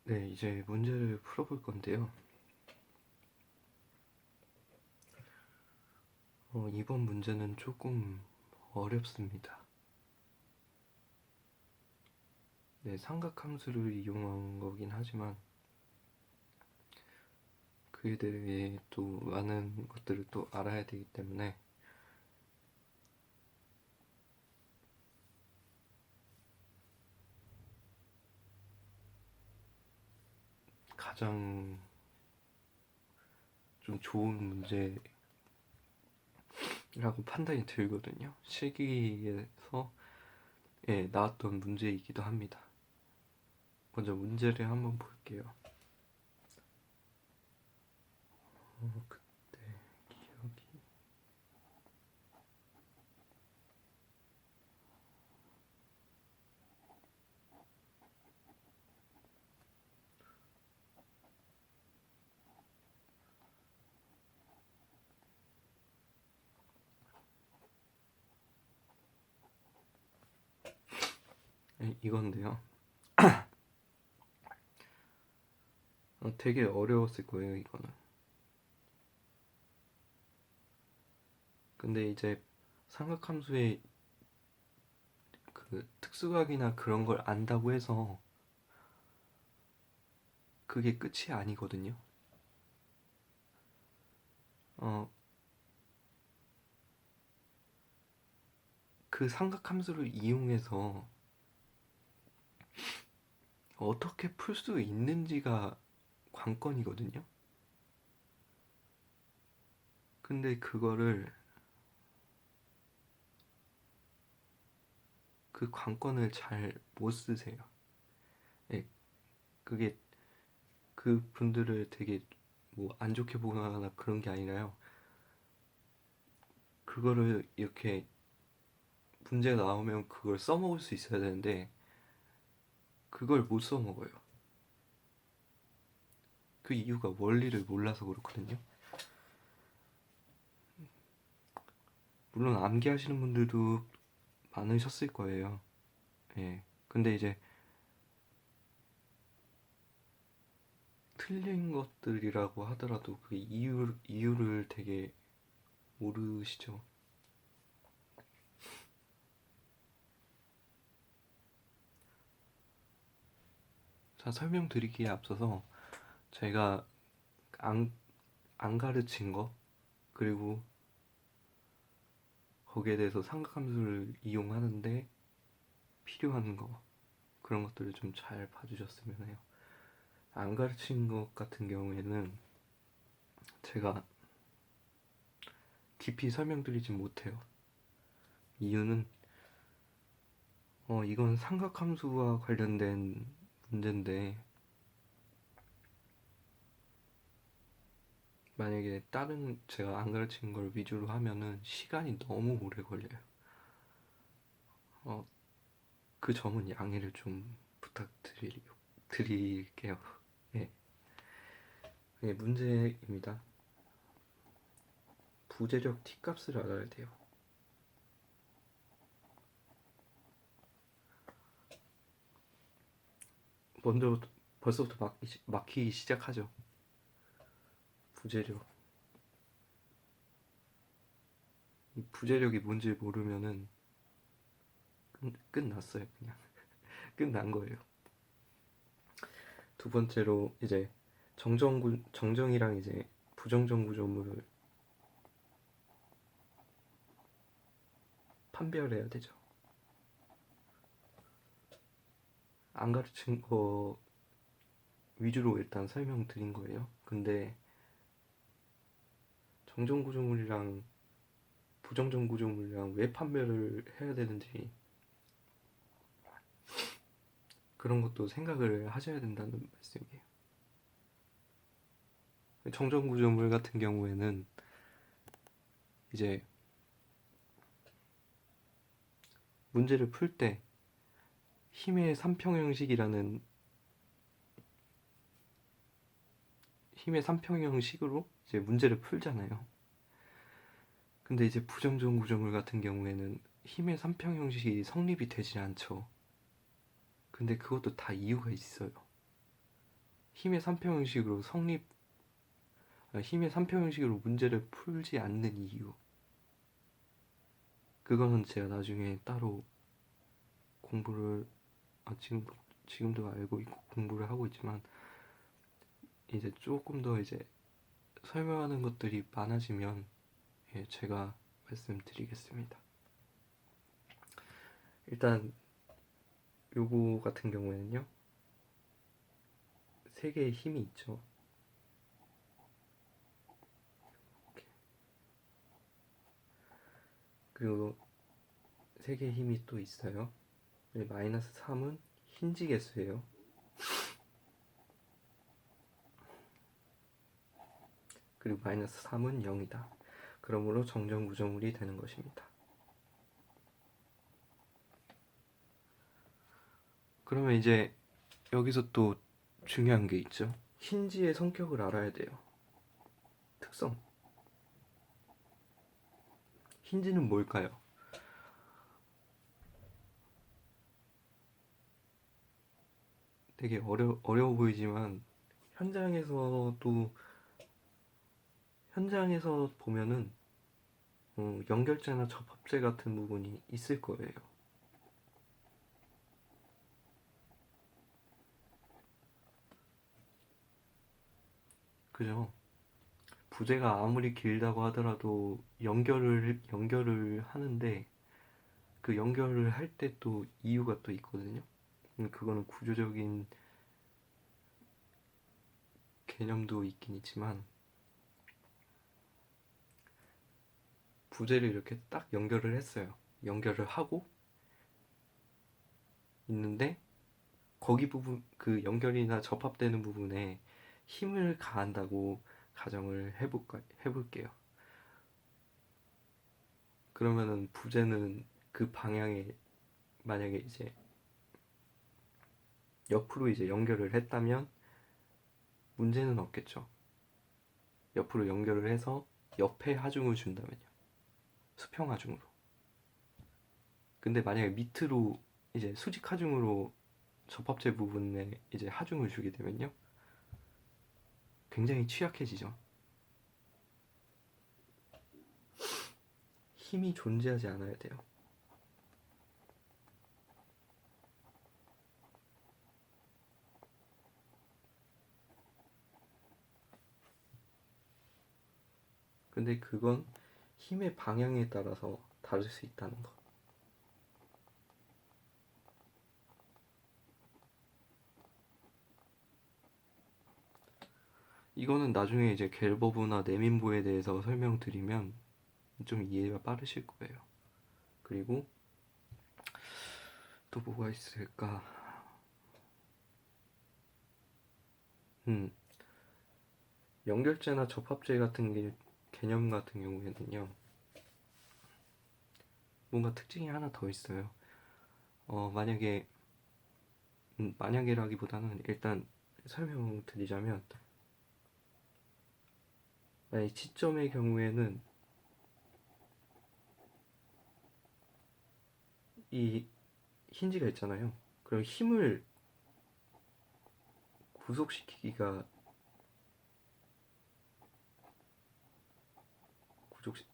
네, 이제 문제를 풀어볼 건데요. 이번 문제는 조금 어렵습니다. 네, 삼각함수를 이용한 거긴 하지만 그에 대해 또 많은 것들을 또 알아야 되기 때문에 가장 좀 좋은 문제라고 판단이 들거든요. 실기에서 나왔던 문제이기도 합니다. 먼저 문제를 한번 볼게요. 그때 기억이 이건데요. 되게 어려웠을 거예요, 이거는. 근데 이제 삼각함수의 그 특수각이나 그런 걸 안다고 해서 그게 끝이 아니거든요. 그 삼각함수를 이용해서 어떻게 풀 수 있는지가 관건이거든요. 근데 그 관건을 잘 못 쓰세요. 예, 그게 그 분들을 되게 뭐 안 좋게 보거나 그런 게 아니라요. 그거를 이렇게 문제가 나오면 그걸 써먹을 수 있어야 되는데 그걸 못 써먹어요. 그 이유가 원리를 몰라서 그렇거든요. 물론 암기하시는 분들도 많으셨을 거예요. 예. 근데 이제 틀린 것들이라고 하더라도 그 이유를 되게 모르시죠. 자, 설명드리기에 앞서서 제가 안, 안 가르친 거, 그리고 거기에 대해서 삼각함수를 이용하는데 필요한 거, 그런 것들을 좀 잘 봐주셨으면 해요. 안 가르친 것 같은 경우에는 제가 깊이 설명드리진 못해요. 이유는 이건 삼각함수와 관련된 문제인데 만약에 다른 제가 안 가르친 걸 위주로 하면은 시간이 너무 오래 걸려요. 어, 그 점은 양해를 좀 부탁드릴게요. 예. 예, 문제입니다. 부재력 T값을 알아야 돼요. 먼저 벌써부터 막히기 시작하죠. 부재력. 이 부재력이 뭔지 모르면은 끝났어요, 그냥. 끝난 거예요. 두 번째로 이제 정정이랑 이제 부정정 구조물을 판별해야 되죠. 안 가르친 거 위주로 일단 설명드린 거예요. 근데 정정 구조물이랑 부정정 구조물이랑 왜 판별을 해야 되는지 그런 것도 생각을 하셔야 된다는 말씀이에요. 정정 구조물 같은 경우에는 이제 문제를 풀 때 힘의 3평형식이라는 힘의 3평형식으로 이제 문제를 풀잖아요. 근데 이제 부정정 구조물 같은 경우에는 힘의 3평형식이 성립이 되지 않죠. 근데 그것도 다 이유가 있어요. 힘의 3평 형식으로 힘의 3평 형식으로 문제를 풀지 않는 이유. 그거는 제가 나중에 따로 공부를 지금도 알고 있고 공부를 하고 있지만 이제 조금 더 이제 설명하는 것들이 많아지면 제가 말씀드리겠습니다. 일단 요거 같은 경우에는요, 세 개의 힘이 있죠. 그리고 세 개의 힘이 또 있어요. 마이너스 3은 힌지 개수예요. 그리고 마이너스 3은 0이다. 그러므로 정정구조물이 되는 것입니다. 그러면 이제 여기서 또 중요한 게 있죠. 힌지의 성격을 알아야 돼요. 특성. 힌지는 뭘까요? 되게 어려워 보이지만 현장에서 보면은 연결제나 접합제 같은 부분이 있을 거예요. 그죠? 부재가 아무리 길다고 하더라도 연결을 하는데 그 연결을 할 때 또 이유가 또 있거든요. 그거는 구조적인 개념도 있긴 있지만 부재를 이렇게 딱 연결을 했어요. 연결을 하고 있는데 거기 부분 그 연결이나 접합되는 부분에 힘을 가한다고 가정을 해볼게요. 그러면은 부재는 그 방향에 만약에 이제 옆으로 이제 연결을 했다면 문제는 없겠죠. 옆으로 연결을 해서 옆에 하중을 준다면요. 수평 하중으로. 근데 만약에 밑으로 이제 수직 하중으로 접합체 부분에 이제 하중을 주게 되면요. 굉장히 취약해지죠. 힘이 존재하지 않아야 돼요. 근데 그건 힘의 방향에 따라서 다를 수 있다는 거. 이거는 나중에 이제 갤버브나 내민부에 대해서 설명드리면 좀 이해가 빠르실 거예요. 그리고 또 뭐가 있을까? 연결제나 접합제 같은 개념 같은 경우에는요. 뭔가 특징이 하나 더 있어요. 만약에라기보다는 일단 설명드리자면 만약 지점의 경우에는 이 힌지가 있잖아요. 그럼 힘을 구속시키기가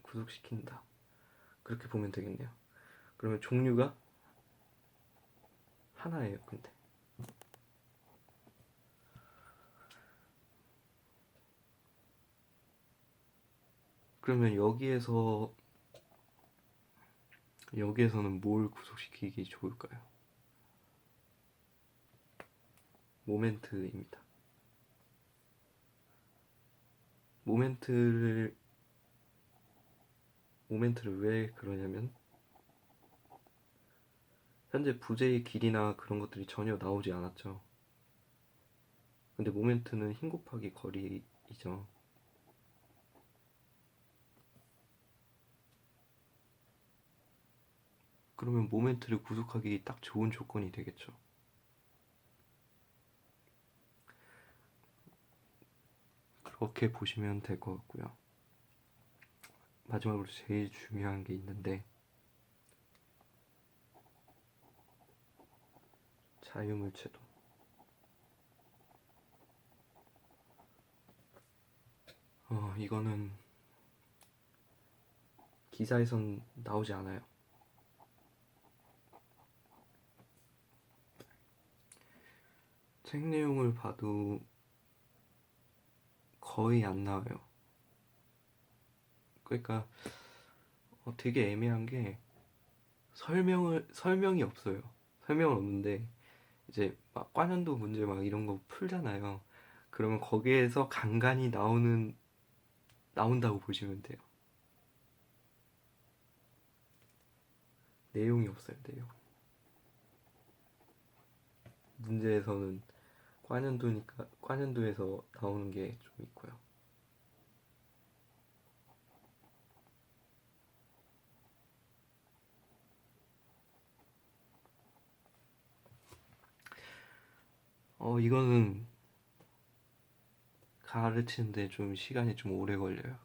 구속시킨다. 그렇게 보면 되겠네요. 그러면 종류가 하나예요. 근데 그러면 여기에서는 뭘 구속시키기 좋을까요? 모멘트입니다. 모멘트를 왜 그러냐면 현재 부재의 길이나 그런 것들이 전혀 나오지 않았죠. 근데 모멘트는 힘 곱하기 거리이죠. 그러면 모멘트를 구속하기 딱 좋은 조건이 되겠죠. 그렇게 보시면 될 것 같고요. 마지막으로 제일 중요한 게 있는데 자유물체도. 이거는 기사에선 나오지 않아요. 책 내용을 봐도 거의 안 나와요. 그러니까 되게 애매한 게 설명이 없어요. 설명은 없는데 이제 막 관련도 문제 막 이런 거 풀잖아요. 그러면 거기에서 간간히 나온다고 보시면 돼요. 내용이 없어요, 내용. 문제에서는 관연도니까 관연도에서 나오는 게 좀 있고요. 이거는 가르치는데 좀 시간이 좀 오래 걸려요.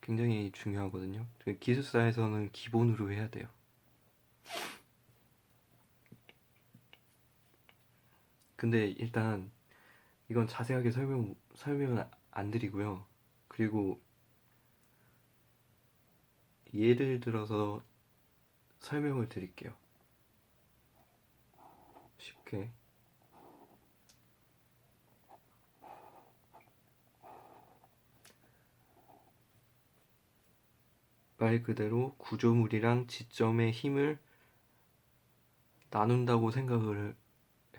굉장히 중요하거든요. 기숙사에서는 기본으로 해야 돼요. 근데 일단 이건 자세하게 설명은 안 드리고요. 그리고 예를 들어서 설명을 드릴게요. 쉽게. 말 그대로 구조물이랑 지점의 힘을 나눈다고 생각을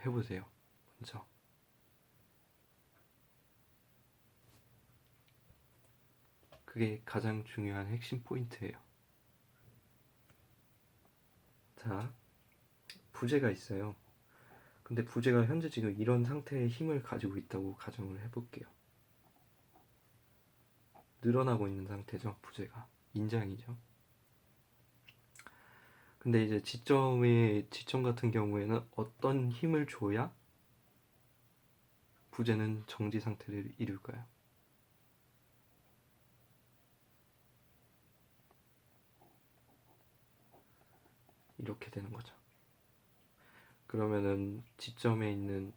해보세요. 먼저. 그게 가장 중요한 핵심 포인트예요. 자, 부재가 있어요. 근데 부재가 현재 지금 이런 상태의 힘을 가지고 있다고 가정을 해볼게요. 늘어나고 있는 상태죠, 부재가. 인장이죠. 근데 이제 지점 같은 경우에는 어떤 힘을 줘야 부재는 정지 상태를 이룰까요? 이렇게 되는 거죠. 그러면은 지점에 있는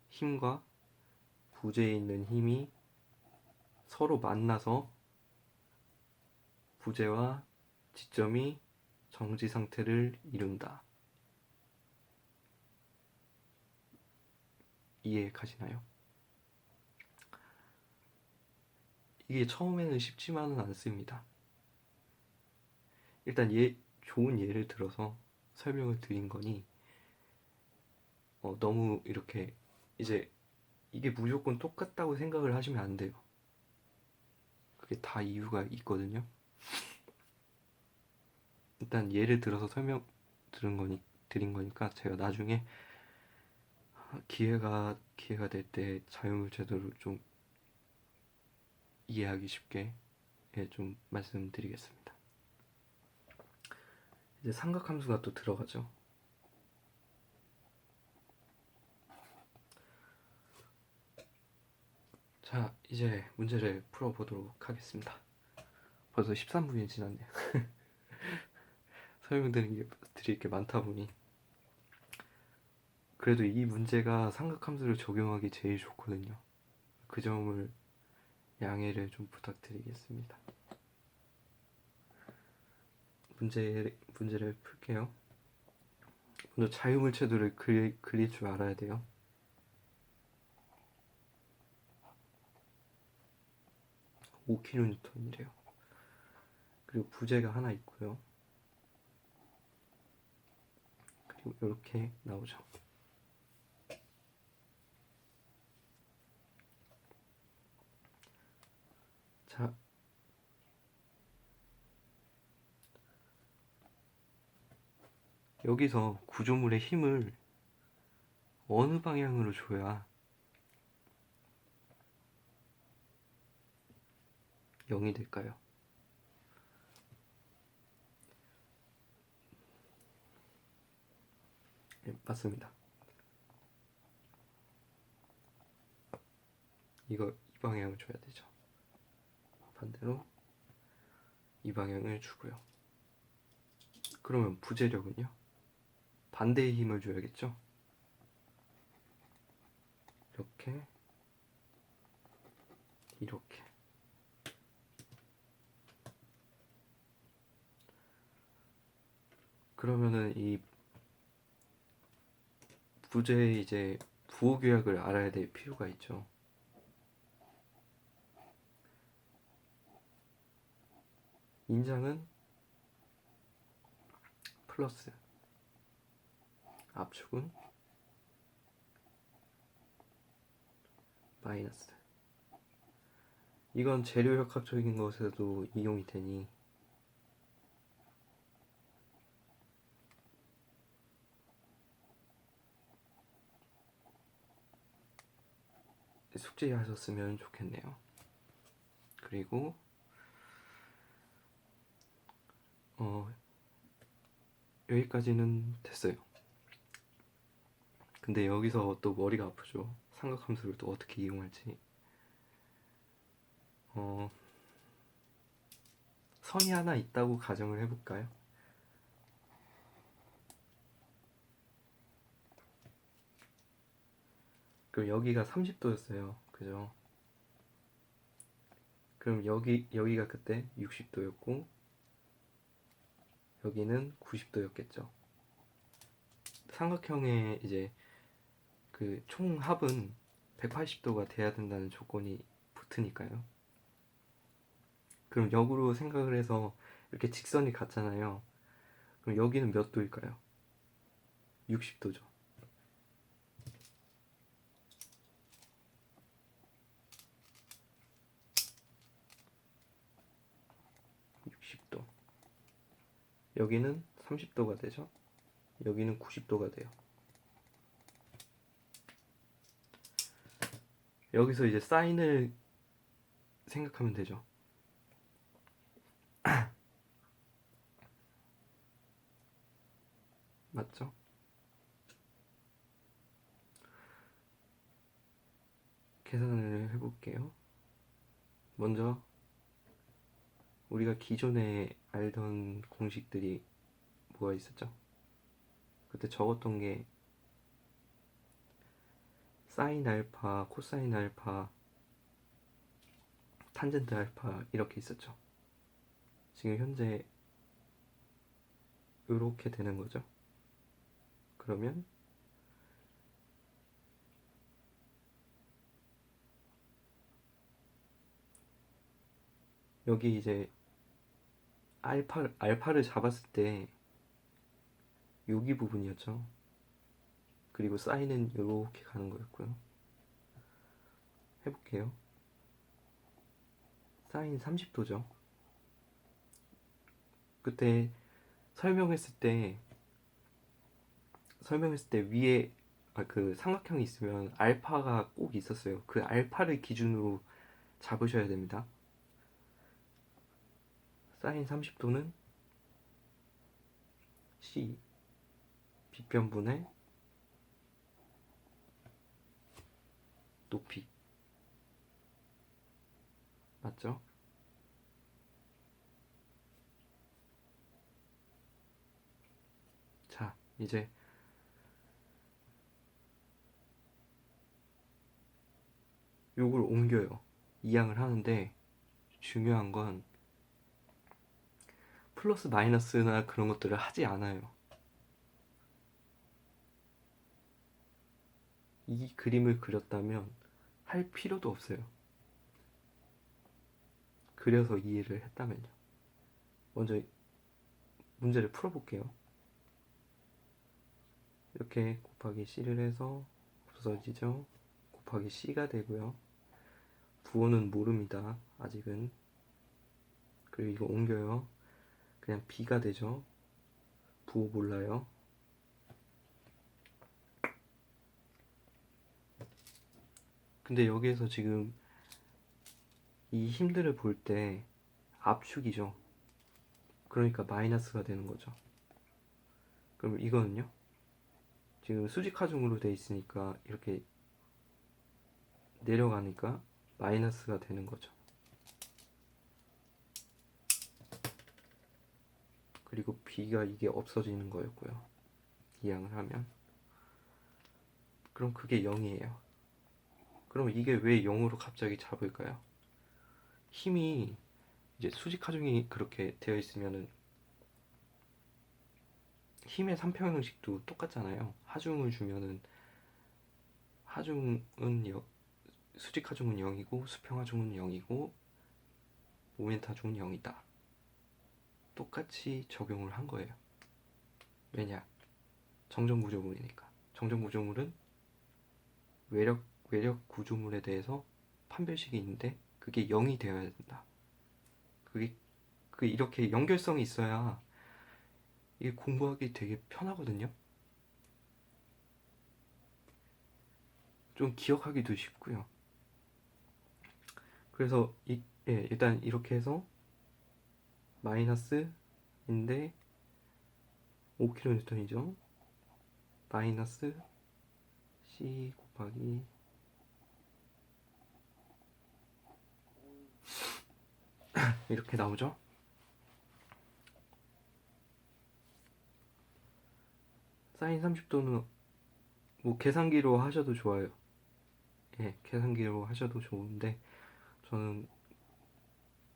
힘과 부재에 있는 힘이 서로 만나서 부재와 지점이 정지 상태를 이룬다. 이해 가시나요? 이게 처음에는 쉽지만은 않습니다. 일단 좋은 예를 들어서 설명을 드린 거니 너무 이렇게 이제 이게 무조건 똑같다고 생각을 하시면 안 돼요. 그게 다 이유가 있거든요. 일단 예를 들어서 드린 거니까 제가 나중에 기회가 될 때 자유물체도를 좀 이해하기 쉽게 좀 말씀드리겠습니다. 이제 삼각함수가 또 들어가죠. 자, 이제 문제를 풀어보도록 하겠습니다. 벌써 13분이 지났네요. 드릴 게 많다 보니. 그래도 이 문제가 삼각함수를 적용하기 제일 좋거든요. 그 점을 양해를 좀 부탁드리겠습니다. 문제를 풀게요. 먼저 자유물체도를 그릴 줄 알아야 돼요. 5kN이래요. 그리고 부재가 하나 있고요. 그리고 이렇게 나오죠. 자, 여기서 구조물의 힘을 어느 방향으로 줘야 0이 될까요? 네, 맞습니다. 이 방향을 줘야 되죠. 반대로 이 방향을 주고요. 그러면 부재력은요? 반대의 힘을 줘야겠죠? 이렇게 이렇게. 그러면은 이 부재의 이제 부호 규약을 알아야 될 필요가 있죠. 인장은 플러스, 압축은 마이너스. 이건 재료역학적인 것에도 이용이 되니 숙지하셨으면 좋겠네요. 그리고 여기까지는 됐어요. 근데 여기서 또 머리가 아프죠. 삼각함수를 또 어떻게 이용할지. 선이 하나 있다고 가정을 해볼까요? 그럼 여기가 30도였어요. 그죠? 그럼 여기가 그때 60도였고 여기는 90도였겠죠. 삼각형의 이제 그 총합은 180도가 돼야 된다는 조건이 붙으니까요. 그럼 역으로 생각을 해서 이렇게 직선이 같잖아요. 그럼 여기는 몇 도일까요? 60도죠. 여기는 30도가 되죠. 여기는 90도가 돼요. 여기서 이제 사인을 생각하면 되죠. 맞죠? 계산을 해볼게요. 먼저 우리가 기존에 알던 공식들이 뭐가 있었죠? 그때 적었던 게 사인 알파, 코사인 알파, 탄젠트 알파 이렇게 있었죠. 지금 현재 이렇게 되는 거죠. 그러면 여기 이제 알파를 잡았을 때 여기 부분이었죠. 그리고 사인은 이렇게 가는 거였고요. 해볼게요. 사인 30도죠. 그때 설명했을 때 위에 그 삼각형이 있으면 알파가 꼭 있었어요. 그 알파를 기준으로 잡으셔야 됩니다. 사인 30도는 C 빗변분의 높이 맞죠? 자, 이제 요걸 옮겨요. 이항을 하는데 중요한 건 플러스 마이너스나 그런 것들을 하지 않아요. 이 그림을 그렸다면 할 필요도 없어요. 그려서 이해를 했다면요. 먼저 문제를 풀어볼게요. 이렇게 곱하기 C를 해서 없어지죠. 곱하기 C가 되고요. 부호는 모릅니다. 아직은. 그리고 이거 옮겨요. 그냥 B가 되죠. 부호 몰라요. 근데 여기에서 지금 이 힘들을 볼 때 압축이죠. 그러니까 마이너스가 되는 거죠. 그럼 이거는요? 지금 수직하중으로 돼 있으니까 이렇게 내려가니까 마이너스가 되는 거죠. 그리고 B가 이게 없어지는 거였고요. 이항을 하면. 그럼 그게 0이에요. 그럼 이게 왜 0으로 갑자기 잡을까요? 힘이 이제 수직 하중이 그렇게 되어 있으면은 힘의 3평 형식도 똑같잖아요. 하중을 주면은 하중은 수직 하중은 0이고 수평 하중은 0이고 모멘트 하중은 0이다. 똑같이 적용을 한 거예요. 왜냐? 정정 구조물이니까. 정정 구조물은 외력 구조물에 대해서 판별식이 있는데 그게 0이 되어야 된다. 그게 이렇게 연결성이 있어야 이게 공부하기 되게 편하거든요. 좀 기억하기도 쉽고요. 그래서 일단 이렇게 해서 마이너스인데 5kN이죠. 마이너스 C 곱하기 이렇게 나오죠. 사인 30도는 뭐 계산기로 하셔도 좋아요. 예, 계산기로 하셔도 좋은데 저는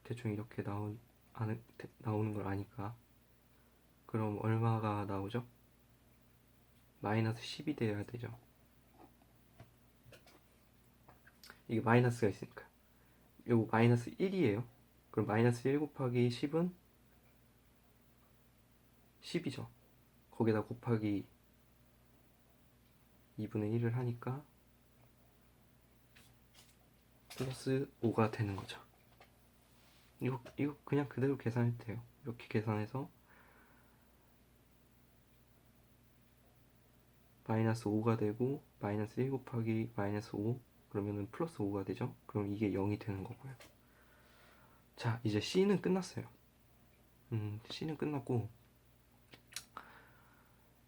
대충 이렇게 나오는 걸 아니까. 그럼 얼마가 나오죠? 마이너스 10이 돼야 되죠. 이게 마이너스가 있으니까. 요거 마이너스 1이에요. 그럼 마이너스 1 곱하기 10은 10이죠. 거기다 곱하기 2분의 1을 하니까 플러스 5가 되는 거죠. 이거 그냥 그대로 계산해도 돼요. 이렇게 계산해서 마이너스 5가 되고 마이너스 1 곱하기 마이너스 5 그러면은 플러스 5가 되죠. 그럼 이게 0이 되는 거고요. 자, 이제 C는 끝났어요. C는 끝났고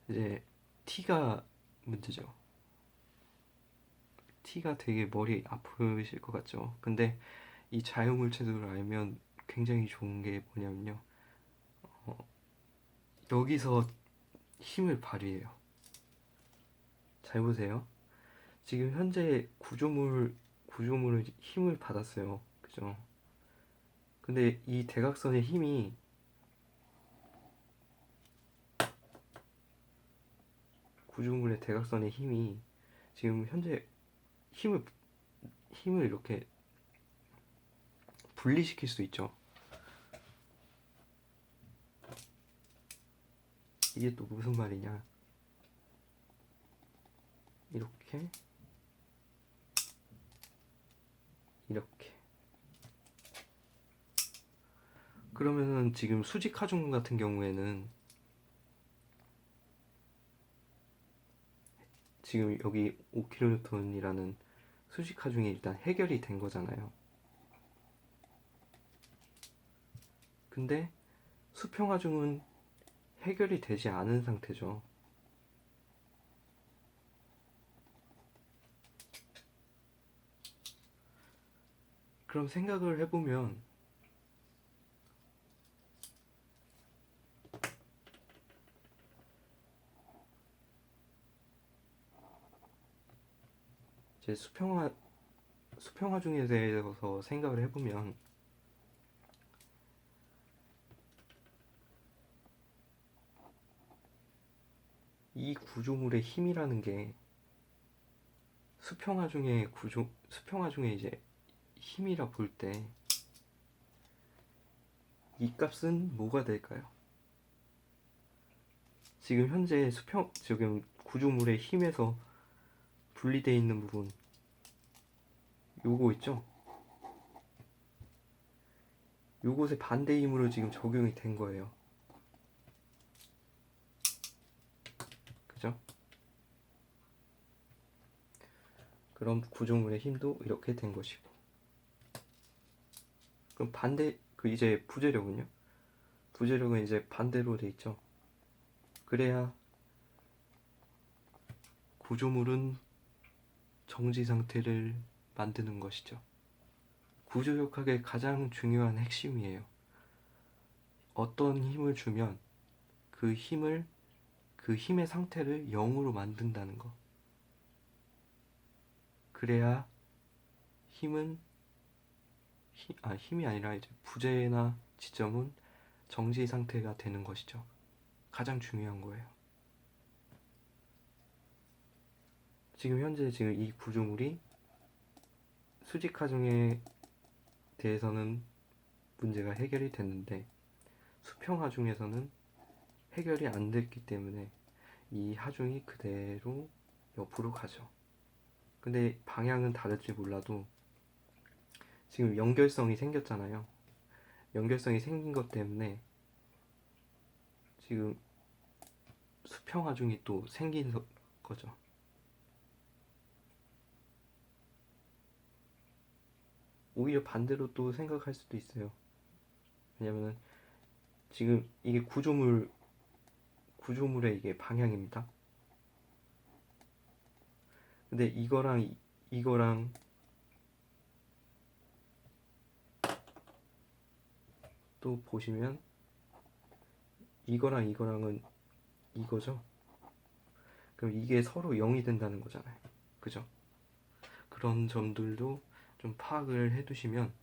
이제 T가 문제죠. T가 되게 머리 아프실 것 같죠. 근데 이 자유물체도를 알면 굉장히 좋은 게 뭐냐면요. 여기서 힘을 발휘해요. 잘 보세요. 지금 현재 구조물을 힘을 받았어요. 그죠? 근데 이 대각선의 힘이 구조물의 대각선의 힘이 지금 현재 힘을 이렇게 분리시킬 수 있죠. 이게 또 무슨 말이냐? 이렇게 그러면은 지금 수직 하중 같은 경우에는 지금 여기 5kN이라는 수직 하중이 일단 해결이 된 거잖아요. 근데 수평 하중은 해결이 되지 않은 상태죠. 그럼 생각을 해보면 이제 수평하중에 대해서 생각을 해보면 이 구조물의 힘이라는 게 수평하중의 이제 힘이라 볼 때 이 값은 뭐가 될까요? 지금 현재 지금 구조물의 힘에서 분리되어 있는 부분 요거 있죠? 요것의 반대 힘으로 지금 적용이 된 거예요. 그죠? 그럼 구조물의 힘도 이렇게 된 것이고. 그럼 이제 부재력은요? 부재력은 이제 반대로 돼 있죠. 그래야 구조물은 정지 상태를 만드는 것이죠. 구조역학의 가장 중요한 핵심이에요. 어떤 힘을 주면 그 힘의 상태를 0으로 만든다는 거. 그래야 힘은 힘이 아니라 이제 부재나 지점은 정지 상태가 되는 것이죠. 가장 중요한 거예요. 지금 현재 이 구조물이 수직 하중에 대해서는 문제가 해결이 됐는데 수평 하중에서는 해결이 안 됐기 때문에 이 하중이 그대로 옆으로 가죠. 근데 방향은 다를지 몰라도 지금 연결성이 생겼잖아요. 연결성이 생긴 것 때문에 지금 수평 하중이 또 생긴 거죠. 오히려 반대로 또 생각할 수도 있어요. 왜냐면은 지금 이게 구조물의 이게 방향입니다. 근데 이거랑 또 보시면 이거랑은 이거죠. 그럼 이게 서로 0이 된다는 거잖아요. 그죠? 그런 점들도 좀 파악을 해두시면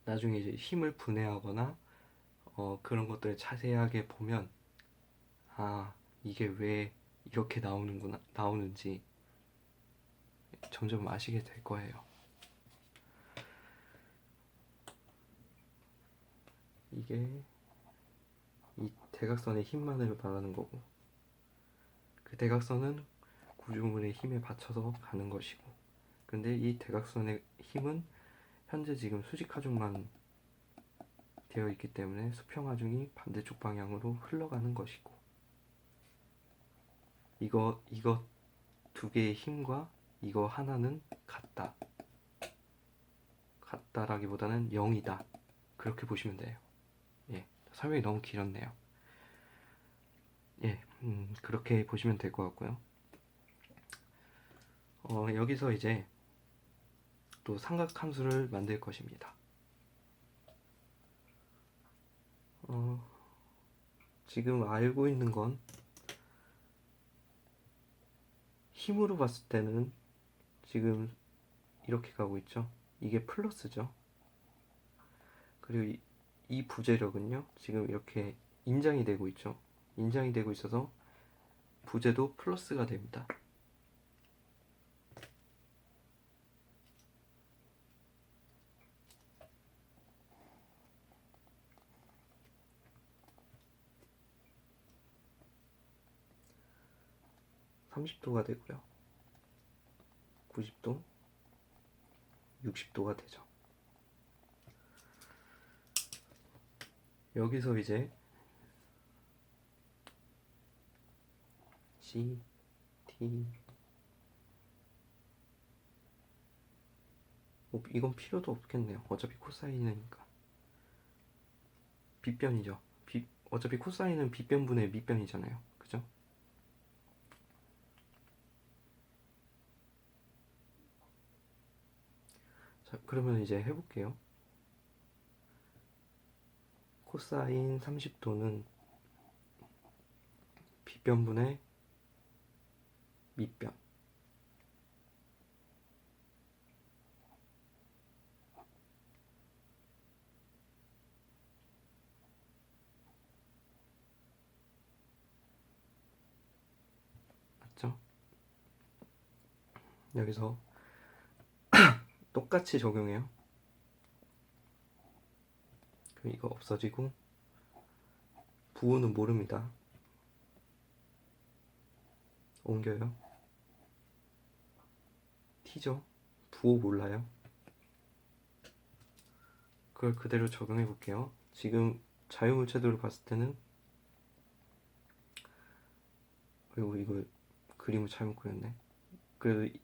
나중에 이제 힘을 분해하거나 그런 것들을 자세하게 보면 이게 왜 이렇게 나오는지 점점 아시게 될 거예요. 이게 이 대각선의 힘만을 말하는 거고 그 대각선은 구조물의 힘에 받쳐서 가는 것이고 근데 이 대각선의 힘은 현재 지금 수직 하중만 되어 있기 때문에 수평 하중이 반대쪽 방향으로 흘러가는 것이고 이거 두 개의 힘과 이거 하나는 같다라기보다는 0이다 그렇게 보시면 돼요. 예, 설명이 너무 길었네요. 예, 그렇게 보시면 될 것 같고요. 여기서 이제 또 삼각함수를 만들 것입니다. 지금 알고 있는 건 힘으로 봤을 때는 지금 이렇게 가고 있죠. 이게 플러스죠. 그리고 이 부재력은요. 지금 이렇게 인장이 되고 있죠. 인장이 되고 있어서 부재도 플러스가 됩니다. (30도가) 되고요. 90도, 60도가 되죠. 여기서 이제 C, T 이건 필요도 없겠네요. 어차피 코사인이니까. 빗변이죠. 어차피 코사인은 빗변분의 밑변이잖아요. 그죠? 자, 그러면 이제 해볼게요. 코사인 30도는 빗변분의 밑변. 맞죠? 여기서 똑같이 적용해요. 그럼 이거 없어지고 부호는 모릅니다. 옮겨요. T죠? 부호 몰라요. 그걸 그대로 적용해 볼게요. 지금 자유물체도를 봤을 때는 그리고 이거 그림을 잘못 그렸네. 그래도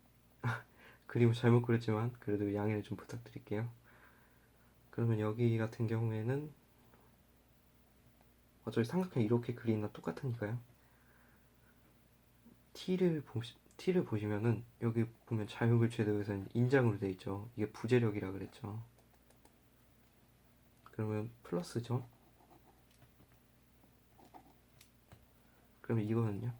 그림을 잘못 그렸지만 그래도 양해를 좀 부탁드릴게요. 그러면 여기 같은 경우에는 어차피 삼각형 이렇게 그리나 똑같으니까요. T를 보시면은 여기 보면 자유물체도에서는 인장으로 되어 있죠. 이게 부재력이라 그랬죠. 그러면 플러스죠. 그러면 이거는요.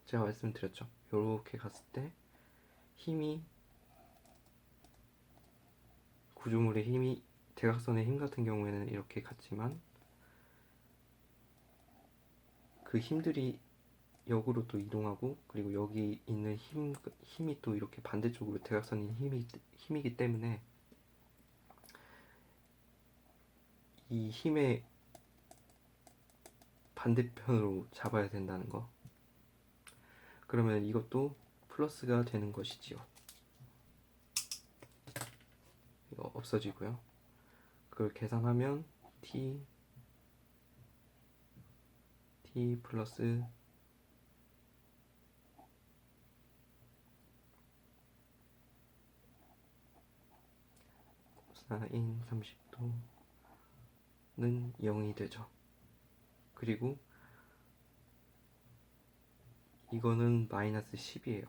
제가 말씀드렸죠. 이렇게 갔을 때 힘이, 구조물의 힘이, 대각선의 힘 같은 경우에는 이렇게 갔지만 그 힘들이 역으로 또 이동하고, 그리고 여기 있는 힘이 또 이렇게 반대쪽으로 대각선인 힘이기 때문에 이 힘의 반대편으로 잡아야 된다는 거. 그러면 이것도 플러스가 되는 것이지요. 이거 없어지고요. 그걸 계산하면 t 플러스 사인 30도는 0이 되죠. 그리고 이거는 마이너스 10이에요.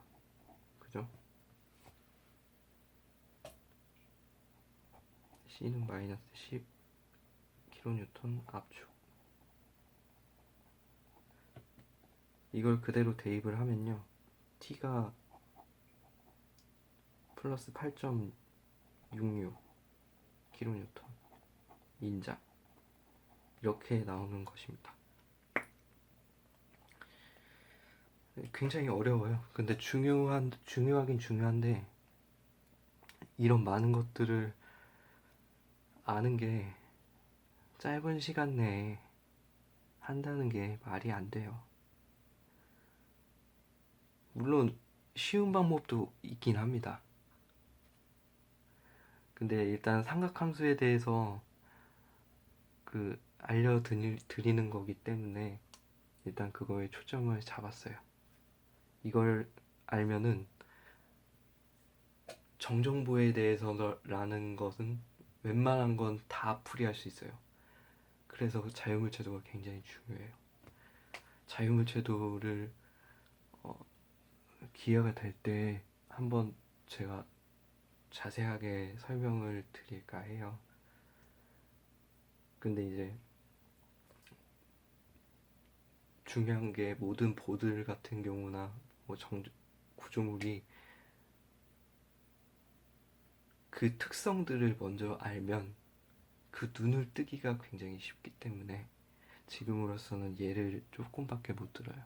그죠? C는 마이너스 10 kN 압축. 이걸 그대로 대입을 하면요, T가 플러스 8.66 kN 인자, 이렇게 나오는 것입니다. 굉장히 어려워요. 근데 중요하긴 중요한데, 이런 많은 것들을 아는 게 짧은 시간 내에 한다는 게 말이 안 돼요. 물론 쉬운 방법도 있긴 합니다. 근데 일단 삼각함수에 대해서 알려드리는 거기 때문에 일단 그거에 초점을 잡았어요. 이걸 알면은 정정보에 대해서라는 것은 웬만한 건 다 풀이할 수 있어요. 그래서 자유물체도가 굉장히 중요해요. 자유물체도를 기회가 될 때 한번 제가 자세하게 설명을 드릴까 해요. 근데 이제 중요한 게, 모든 보드 같은 경우나 뭐 구조물이 그 특성들을 먼저 알면 그 눈을 뜨기가 굉장히 쉽기 때문에 지금으로서는 예를 조금밖에 못 들어요.